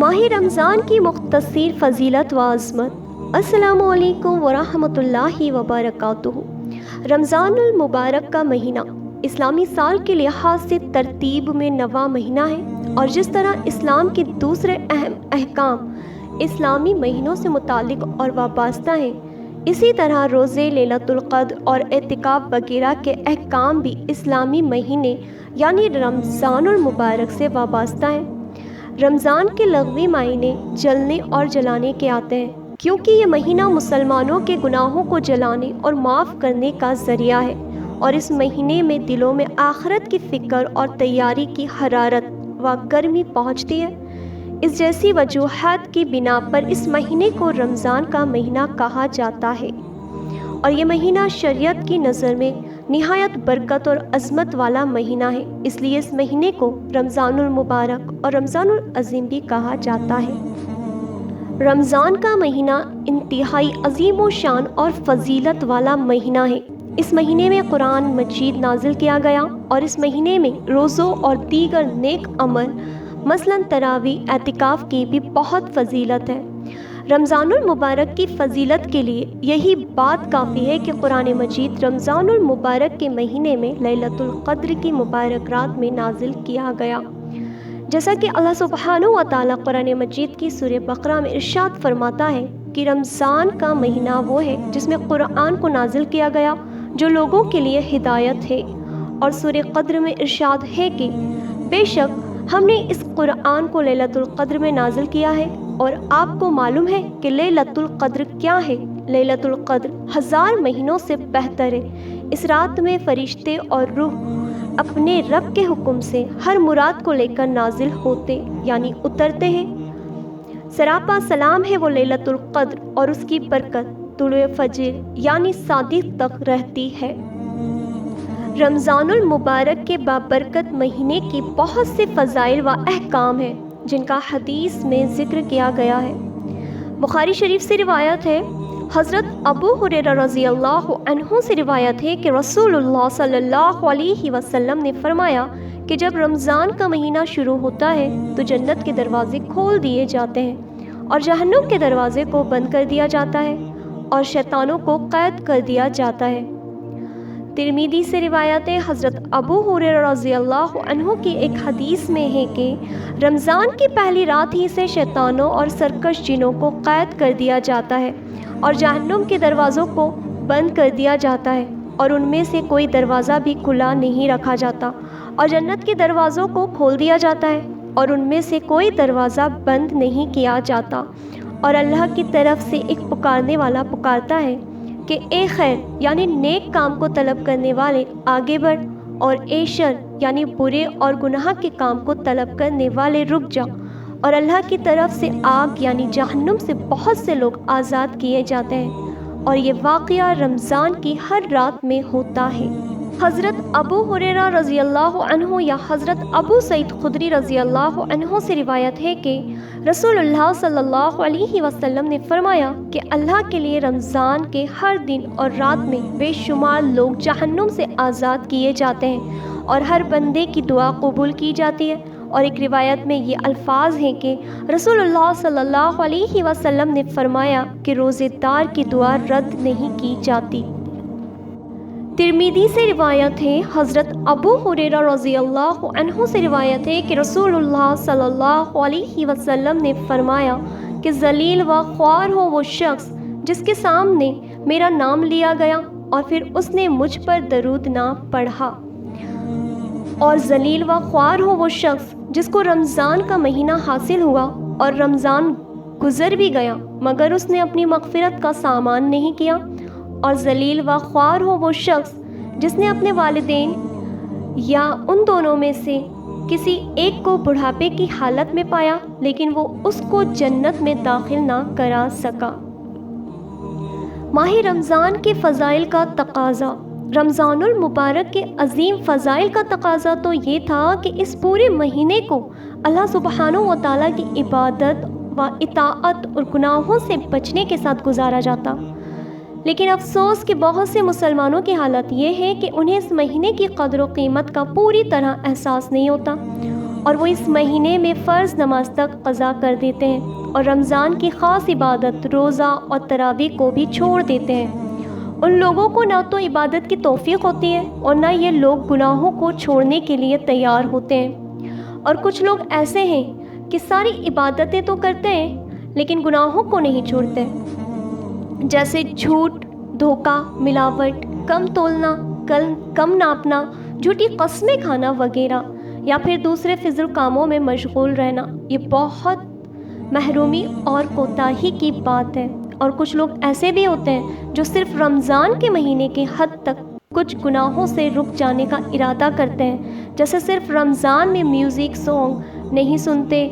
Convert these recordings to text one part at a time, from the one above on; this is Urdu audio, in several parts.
ماہ رمضان کی مختصر فضیلت و عظمت۔ السلام علیکم ورحمۃ اللہ وبرکاتہ۔ رمضان المبارک کا مہینہ اسلامی سال کے لحاظ سے ترتیب میں نواں مہینہ ہے، اور جس طرح اسلام کے دوسرے اہم احکام اسلامی مہینوں سے متعلق اور وابستہ ہیں، اسی طرح روزے، لیلۃ القدر اور اعتکاف وغیرہ کے احکام بھی اسلامی مہینے یعنی رمضان المبارک سے وابستہ ہیں۔ رمضان کے لغوی معنی جلنے اور جلانے کے آتے ہیں، کیونکہ یہ مہینہ مسلمانوں کے گناہوں کو جلانے اور معاف کرنے کا ذریعہ ہے، اور اس مہینے میں دلوں میں آخرت کی فکر اور تیاری کی حرارت و گرمی پہنچتی ہے۔ اس جیسی وجوہات کی بنا پر اس مہینے کو رمضان کا مہینہ کہا جاتا ہے، اور یہ مہینہ شریعت کی نظر میں نہایت برکت اور عظمت والا مہینہ ہے، اس لیے اس مہینے کو رمضان المبارک اور رمضان العظیم بھی کہا جاتا ہے۔ رمضان کا مہینہ انتہائی عظیم و شان اور فضیلت والا مہینہ ہے۔ اس مہینے میں قرآن مجید نازل کیا گیا، اور اس مہینے میں روزوں اور دیگر نیک عمل مثلاً تراویح، اعتکاف کی بھی بہت فضیلت ہے۔ رمضان المبارک کی فضیلت کے لیے یہی بات کافی ہے کہ قرآن مجید رمضان المبارک کے مہینے میں لیلۃ القدر کی مبارک رات میں نازل کیا گیا، جیسا کہ اللہ سبحانہ و تعالیٰ قرآن مجید کی سورہ بقرہ میں ارشاد فرماتا ہے کہ رمضان کا مہینہ وہ ہے جس میں قرآن کو نازل کیا گیا جو لوگوں کے لیے ہدایت ہے، اور سورہ قدر میں ارشاد ہے کہ بے شک ہم نے اس قرآن کو لیلۃ القدر میں نازل کیا ہے، اور آپ کو معلوم ہے کہ لیلۃ القدر کیا ہے؟ لیلۃ القدر 1000 مہینوں سے بہتر ہے۔ اس رات میں فرشتے اور روح اپنے رب کے حکم سے ہر مراد کو لے کر نازل ہوتے یعنی اترتے ہیں۔ سراپا سلام ہے وہ لیلۃ القدر، اور اس کی برکت طلوع فجر یعنی صادق تک رہتی ہے۔ رمضان المبارک کے بابرکت مہینے کی بہت سے فضائل و احکام ہیں جن کا حدیث میں ذکر کیا گیا ہے۔ بخاری شریف سے روایت ہے، حضرت ابو ہریرہ رضی اللہ عنہ سے روایت ہے کہ رسول اللہ صلی اللہ علیہ وسلم نے فرمایا کہ جب رمضان کا مہینہ شروع ہوتا ہے تو جنت کے دروازے کھول دیے جاتے ہیں، اور جہنم کے دروازے کو بند کر دیا جاتا ہے، اور شیطانوں کو قید کر دیا جاتا ہے۔ ترمذی سے روایت ہے، حضرت ابو ہریرہ رضی اللہ عنہ کی ایک حدیث میں ہے کہ رمضان کی پہلی رات ہی سے شیطانوں اور سرکش جنوں کو قید کر دیا جاتا ہے، اور جہنم کے دروازوں کو بند کر دیا جاتا ہے، اور ان میں سے کوئی دروازہ بھی کھلا نہیں رکھا جاتا، اور جنت کے دروازوں کو کھول دیا جاتا ہے، اور ان میں سے کوئی دروازہ بند نہیں کیا جاتا، اور اللہ کی طرف سے ایک پکارنے والا پکارتا ہے کہ اے خیر یعنی نیک کام کو طلب کرنے والے آگے بڑھ، اور اے شر یعنی برے اور گناہ کے کام کو طلب کرنے والے رک جا، اور اللہ کی طرف سے آگ یعنی جہنم سے بہت سے لوگ آزاد کیے جاتے ہیں، اور یہ واقعہ رمضان کی ہر رات میں ہوتا ہے۔ حضرت ابو ہریرہ رضی اللہ عنہ یا حضرت ابو سعید خدری رضی اللہ عنہ سے روایت ہے کہ رسول اللہ صلی اللہ علیہ وسلم نے فرمایا کہ اللہ کے لیے رمضان کے ہر دن اور رات میں بے شمار لوگ جہنم سے آزاد کیے جاتے ہیں، اور ہر بندے کی دعا قبول کی جاتی ہے۔ اور ایک روایت میں یہ الفاظ ہیں کہ رسول اللہ صلی اللہ علیہ وسلم نے فرمایا کہ روزے دار کی دعا رد نہیں کی جاتی۔ ترمذی سے روایت ہے، حضرت ابو ہریرہ رضی اللہ عنہ سے روایت ہے کہ رسول اللہ صلی اللہ علیہ وسلم نے فرمایا کہ ذلیل و خوار ہو وہ شخص جس کے سامنے میرا نام لیا گیا اور پھر اس نے مجھ پر درود نہ پڑھا، اور ذلیل و خوار ہو وہ شخص جس کو رمضان کا مہینہ حاصل ہوا اور رمضان گزر بھی گیا مگر اس نے اپنی مغفرت کا سامان نہیں کیا، اور ذلیل و خوار ہو وہ شخص جس نے اپنے والدین یا ان دونوں میں سے کسی ایک کو بڑھاپے کی حالت میں پایا لیکن وہ اس کو جنت میں داخل نہ کرا سکا۔ ماہ رمضان کے فضائل کا تقاضا۔ رمضان المبارک کے عظیم فضائل کا تقاضا تو یہ تھا کہ اس پورے مہینے کو اللہ سبحانہ و تعالیٰ کی عبادت و اطاعت اور گناہوں سے بچنے کے ساتھ گزارا جاتا، لیکن افسوس کہ بہت سے مسلمانوں کی حالت یہ ہے کہ انہیں اس مہینے کی قدر و قیمت کا پوری طرح احساس نہیں ہوتا، اور وہ اس مہینے میں فرض نماز تک قضا کر دیتے ہیں اور رمضان کی خاص عبادت روزہ اور تراویح کو بھی چھوڑ دیتے ہیں۔ ان لوگوں کو نہ تو عبادت کی توفیق ہوتی ہے اور نہ یہ لوگ گناہوں کو چھوڑنے کے لیے تیار ہوتے ہیں۔ اور کچھ لوگ ایسے ہیں کہ ساری عبادتیں تو کرتے ہیں لیکن گناہوں کو نہیں چھوڑتے، جیسے جھوٹ، دھوکہ، ملاوٹ، کم تولنا، کم ناپنا، جھوٹی قسمیں کھانا وغیرہ، یا پھر دوسرے فضول کاموں میں مشغول رہنا۔ یہ بہت محرومی اور کوتاہی کی بات ہے۔ اور کچھ لوگ ایسے بھی ہوتے ہیں جو صرف رمضان کے مہینے کی حد تک کچھ گناہوں سے رک جانے کا ارادہ کرتے ہیں، جیسے صرف رمضان میں میوزک سانگ نہیں سنتے،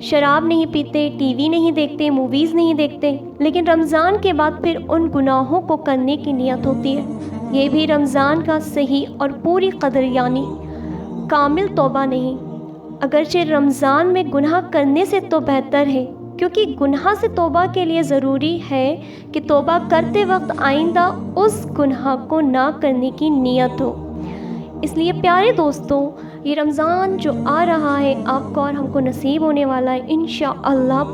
شراب نہیں پیتے، ٹی وی نہیں دیکھتے، موویز نہیں دیکھتے، لیکن رمضان کے بعد پھر ان گناہوں کو کرنے کی نیت ہوتی ہے۔ یہ بھی رمضان کا صحیح اور پوری قدر یعنی کامل توبہ نہیں، اگرچہ رمضان میں گناہ کرنے سے تو بہتر ہے، کیونکہ گناہ سے توبہ کے لیے ضروری ہے کہ توبہ کرتے وقت آئندہ اس گناہ کو نہ کرنے کی نیت ہو۔ اس لیے پیارے دوستوں، یہ رمضان جو آ رہا ہے آپ کو اور ہم کو نصیب ہونے والا ہے، انشاءاللہ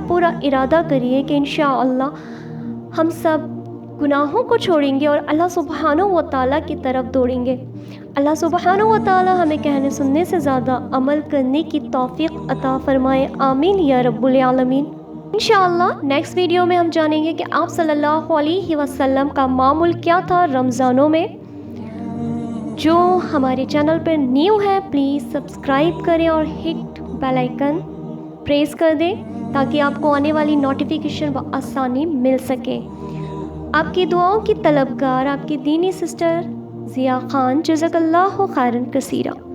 پورا ارادہ کریے کہ انشاءاللہ ہم سب گناہوں کو چھوڑیں گے اور اللہ سبحانہ و تعالیٰ کی طرف دوڑیں گے۔ اللہ سبحانہ و تعالیٰ ہمیں کہنے سننے سے زیادہ عمل کرنے کی توفیق عطا فرمائے، آمین یا رب العالمین۔ انشاءاللہ نیکسٹ ویڈیو میں ہم جانیں گے کہ آپ صلی اللہ علیہ وسلم کا معمول کیا تھا رمضانوں میں۔ جو ہمارے چینل پر نیو ہے پلیز سبسکرائب کریں اور ہٹ بیل آئیکن پریس کر دیں تاکہ آپ کو آنے والی نوٹیفیکیشن بآسانی مل سکے۔ آپ کی دعاؤں کی طلبگار آپ کی دینی سسٹر ضیا خان، جزاک اللہ خیرا کثیرا۔